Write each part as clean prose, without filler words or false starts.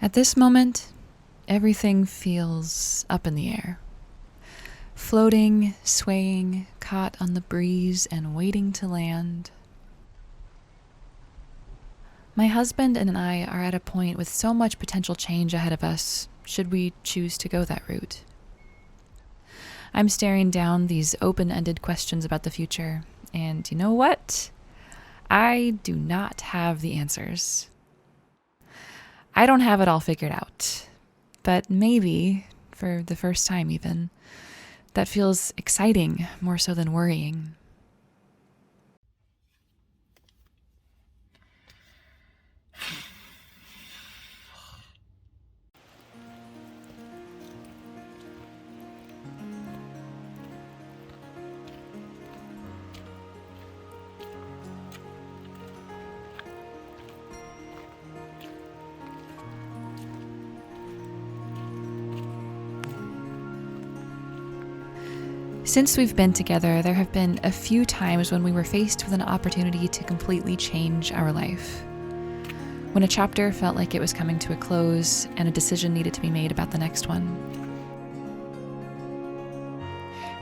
At this moment, everything feels up in the air. Floating, swaying, caught on the breeze and waiting to land. My husband and I are at a point with so much potential change ahead of us, should we choose to go that route. I'm staring down these open-ended questions about the future, and you know what? I do not have the answers. I don't have it all figured out, but maybe, for the first time even, that feels exciting more so than worrying. Since we've been together, there have been a few times when we were faced with an opportunity to completely change our life. When a chapter felt like it was coming to a close and a decision needed to be made about the next one.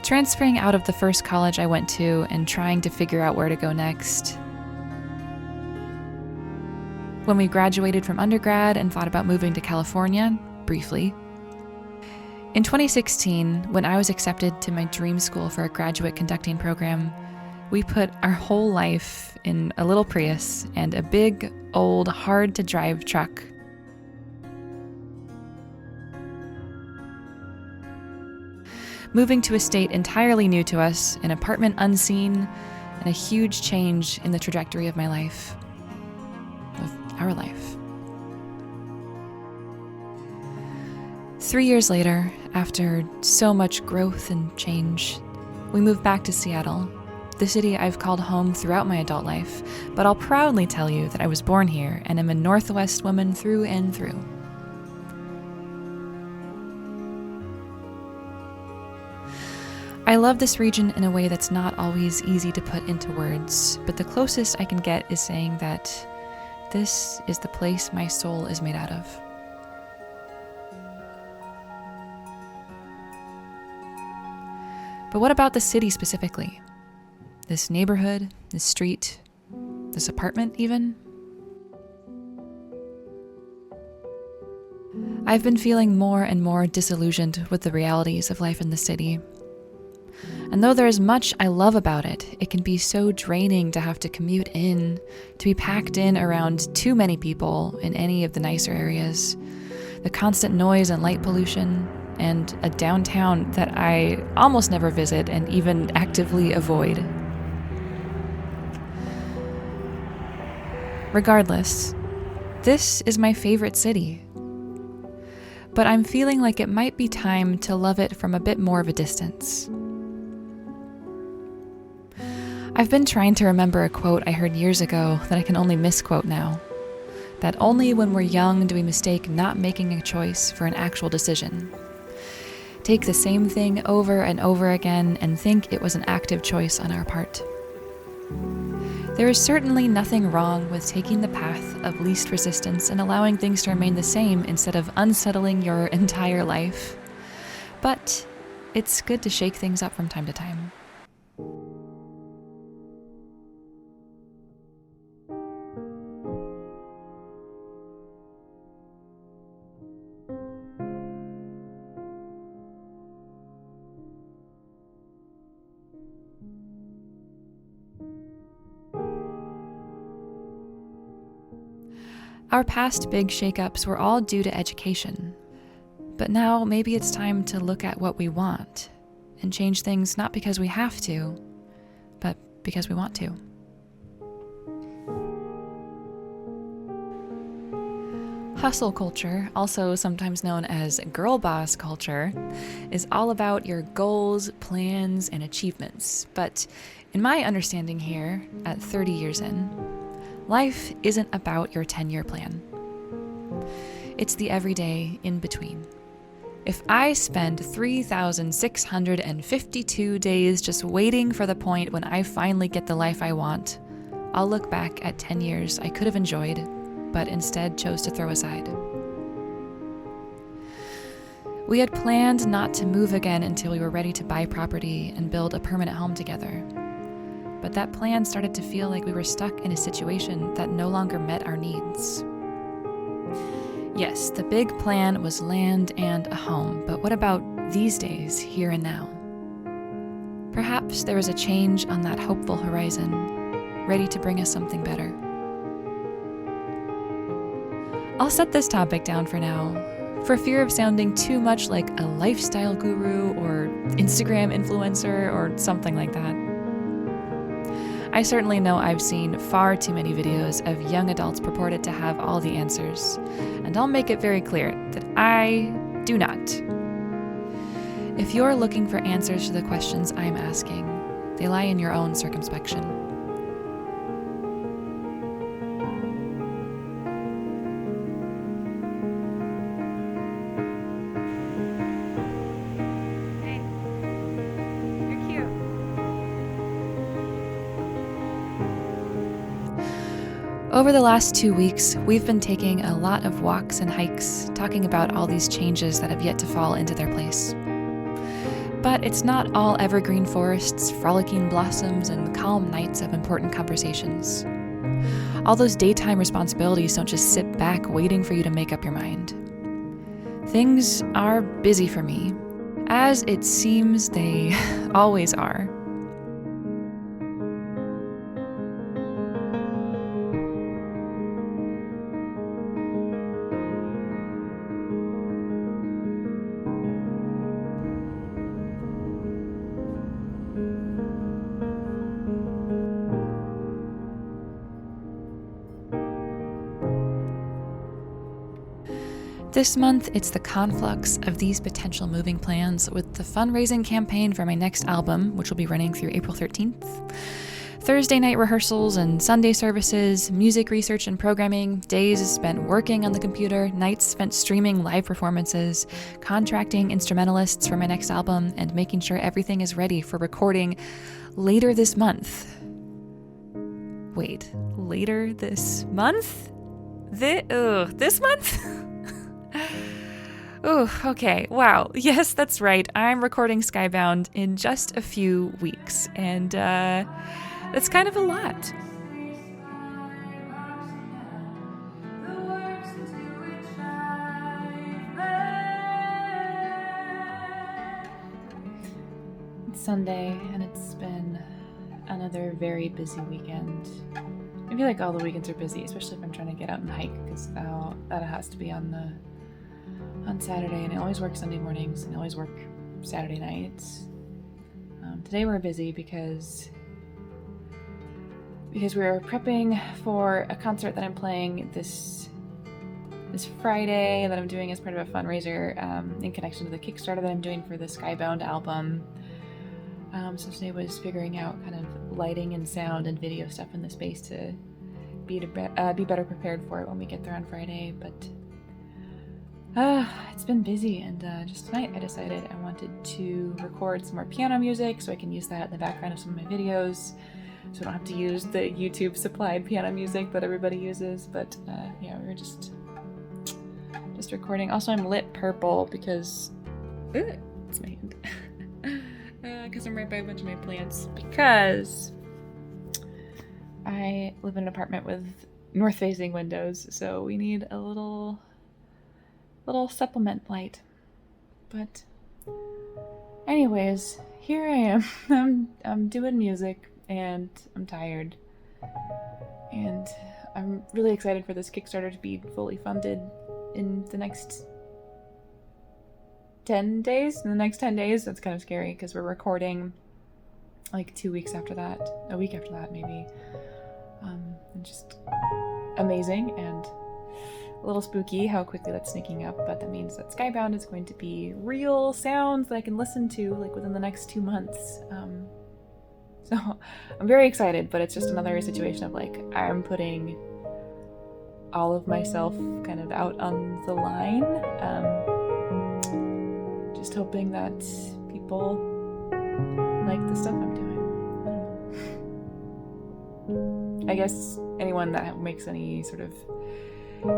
Transferring out of the first college I went to and trying to figure out where to go next. When we graduated from undergrad and thought about moving to California, briefly. In 2016, when I was accepted to my dream school for a graduate conducting program, we put our whole life in a little Prius and a big, old, hard-to-drive truck. Moving to a state entirely new to us, an apartment unseen, and a huge change in the trajectory of my life. Of our life. 3 years later, after so much growth and change, we moved back to Seattle, the city I've called home throughout my adult life, but I'll proudly tell you that I was born here and am a Northwest woman through and through. I love this region in a way that's not always easy to put into words, but the closest I can get is saying that this is the place my soul is made out of. But what about the city specifically? This neighborhood, this street, this apartment even? I've been feeling more and more disillusioned with the realities of life in the city. And though there is much I love about it, it can be so draining to have to commute in, to be packed in around too many people in any of the nicer areas, the constant noise and light pollution, and a downtown that I almost never visit and even actively avoid. Regardless, this is my favorite city. But I'm feeling like it might be time to love it from a bit more of a distance. I've been trying to remember a quote I heard years ago that I can only misquote now. That only when we're young do we mistake not making a choice for an actual decision. Take the same thing over and over again and think it was an active choice on our part. There is certainly nothing wrong with taking the path of least resistance and allowing things to remain the same instead of unsettling your entire life. But it's good to shake things up from time to time. Our past big shakeups were all due to education. But now maybe it's time to look at what we want and change things not because we have to, but because we want to. Hustle culture, also sometimes known as girl boss culture, is all about your goals, plans, and achievements. But in my understanding here, at 30 years in, life isn't about your 10-year plan. It's the everyday in between. If I spend 3,652 days just waiting for the point when I finally get the life I want, I'll look back at 10 years I could have enjoyed, but instead chose to throw aside. We had planned not to move again until we were ready to buy property and build a permanent home together. But that plan started to feel like we were stuck in a situation that no longer met our needs. Yes, the big plan was land and a home, but what about these days, here and now? Perhaps there was a change on that hopeful horizon, ready to bring us something better. I'll set this topic down for now, for fear of sounding too much like a lifestyle guru or Instagram influencer or something like that. I certainly know I've seen far too many videos of young adults purported to have all the answers, and I'll make it very clear that I do not. If you're looking for answers to the questions I'm asking, they lie in your own circumspection. Over the last 2 weeks, we've been taking a lot of walks and hikes, talking about all these changes that have yet to fall into their place. But it's not all evergreen forests, frolicking blossoms, and calm nights of important conversations. All those daytime responsibilities don't just sit back waiting for you to make up your mind. Things are busy for me, as it seems they always are. This month, it's the conflux of these potential moving plans with the fundraising campaign for my next album, which will be running through April 13th. Thursday night rehearsals and Sunday services, music research and programming, days spent working on the computer, nights spent streaming live performances, contracting instrumentalists for my next album, and making sure everything is ready for recording later this month. Wait, later this month? This month? Oh, okay. Wow. Yes, that's right. I'm recording Skybound in just a few weeks, and that's kind of a lot. It's Sunday, and it's been another very busy weekend. I feel like all the weekends are busy, especially if I'm trying to get out and hike, because that has to be on Saturday, and I always work Sunday mornings and I always work Saturday nights. Today we're busy because we're prepping for a concert that I'm playing this Friday that I'm doing as part of a fundraiser in connection to the Kickstarter that I'm doing for the Skybound album. So today was figuring out kind of lighting and sound and video stuff in the space to be better prepared for it when we get there on Friday, but it's been busy, and just tonight I decided I wanted to record some more piano music so I can use that in the background of some of my videos, so I don't have to use the YouTube supplied piano music that everybody uses. But yeah, we were just recording. Also, I'm lit purple because it's my hand. Because I'm right by a bunch of my plants, because I live in an apartment with north-facing windows, so we need a little supplement light. But anyways, here I am. I'm doing music, and I'm tired, and I'm really excited for this Kickstarter to be fully funded in the next 10 days. In the next 10 days, that's kind of scary because we're recording like 2 weeks after that, a week after that maybe. And just amazing and a little spooky how quickly that's sneaking up, but that means that Skybound is going to be real sounds that I can listen to like within the next 2 months. So I'm very excited, but it's just another situation of like I'm putting all of myself kind of out on the line, just hoping that people like the stuff I'm doing. I guess anyone that makes any sort of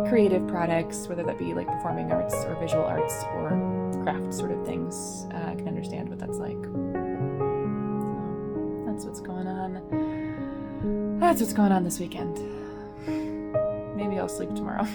creative products, whether that be like performing arts or visual arts or craft sort of things, I can understand what that's like. So that's what's going on. That's what's going on this weekend. Maybe I'll sleep tomorrow.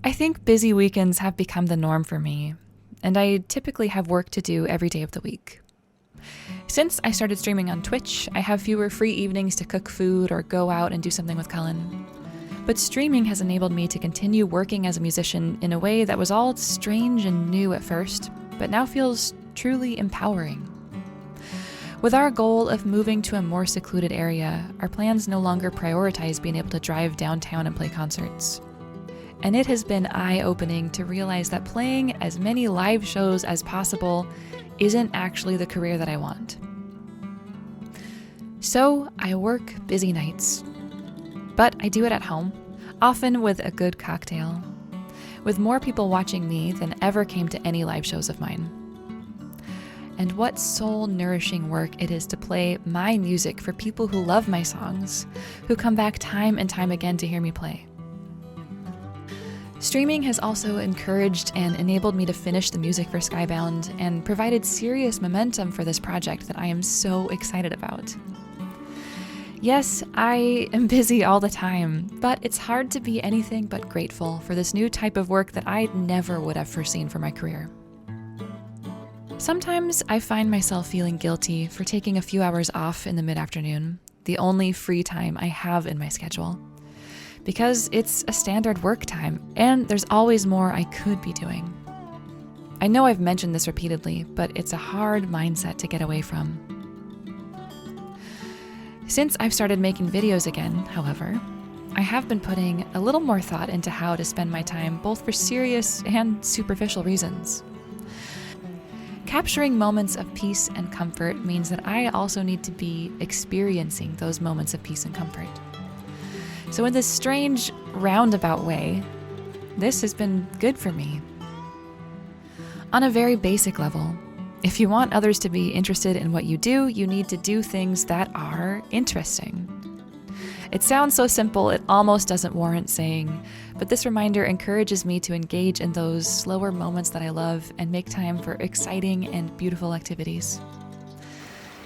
I think busy weekends have become the norm for me, and I typically have work to do every day of the week. Since I started streaming on Twitch, I have fewer free evenings to cook food or go out and do something with Cullen. But streaming has enabled me to continue working as a musician in a way that was all strange and new at first, but now feels truly empowering. With our goal of moving to a more secluded area, our plans no longer prioritize being able to drive downtown and play concerts. And it has been eye-opening to realize that playing as many live shows as possible isn't actually the career that I want. So I work busy nights. But I do it at home, often with a good cocktail, with more people watching me than ever came to any live shows of mine. And what soul-nourishing work it is to play my music for people who love my songs, who come back time and time again to hear me play. Streaming has also encouraged and enabled me to finish the music for Skybound and provided serious momentum for this project that I am so excited about. Yes, I am busy all the time, but it's hard to be anything but grateful for this new type of work that I never would have foreseen for my career. Sometimes I find myself feeling guilty for taking a few hours off in the mid-afternoon, the only free time I have in my schedule. Because it's a standard work time, and there's always more I could be doing. I know I've mentioned this repeatedly, but it's a hard mindset to get away from. Since I've started making videos again, however, I have been putting a little more thought into how to spend my time both for serious and superficial reasons. Capturing moments of peace and comfort means that I also need to be experiencing those moments of peace and comfort. So in this strange, roundabout way, this has been good for me. On a very basic level, if you want others to be interested in what you do, you need to do things that are interesting. It sounds so simple, it almost doesn't warrant saying, but this reminder encourages me to engage in those slower moments that I love and make time for exciting and beautiful activities.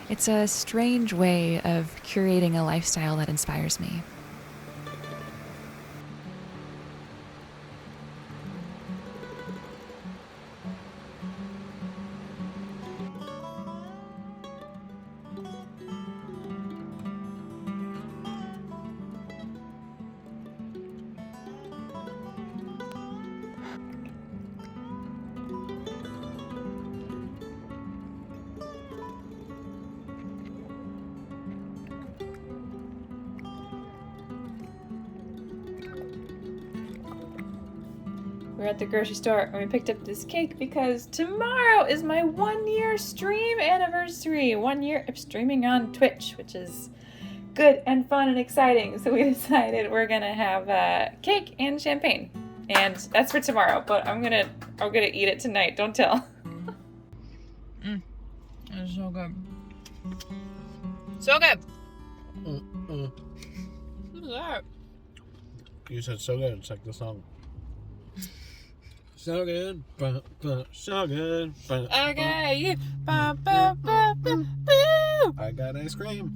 It's a strange way of curating a lifestyle that inspires me. We're at the grocery store and we picked up this cake because tomorrow is my 1-year stream anniversary. 1 year of streaming on Twitch, which is good and fun and exciting. So we decided we're gonna have cake and champagne, and that's for tomorrow. But I'm gonna eat it tonight. Don't tell. It's so good. So good. What is that? You said so good. It's like the song. So good. So good. Okay. I got ice cream.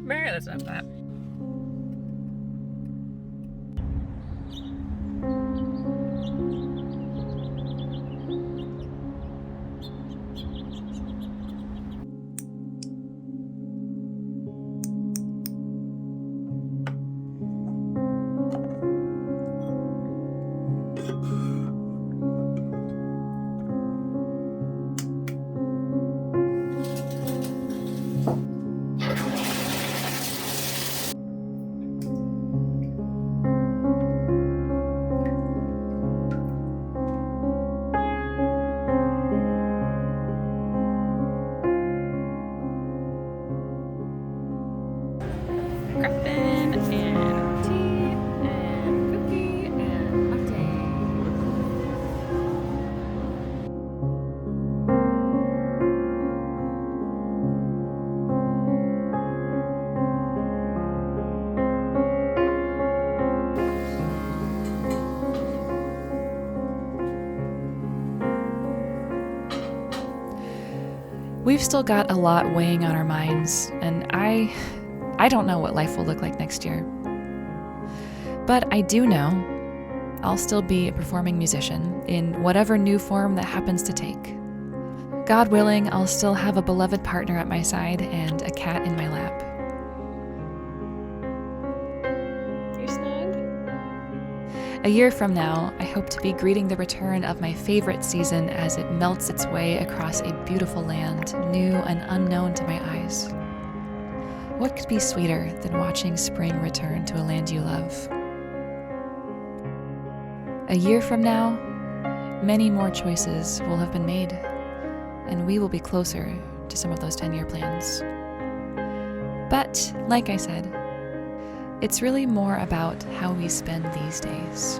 That's not that. Crappin' and tea and cookie and latte. We've still got a lot weighing on our minds, and I don't know what life will look like next year. But I do know I'll still be a performing musician in whatever new form that happens to take. God willing, I'll still have a beloved partner at my side and a cat in my lap. You snug? A year from now, I hope to be greeting the return of my favorite season as it melts its way across a beautiful land, new and unknown to my eyes. What could be sweeter than watching spring return to a land you love? A year from now, many more choices will have been made, and we will be closer to some of those 10-year plans. But, like I said, it's really more about how we spend these days.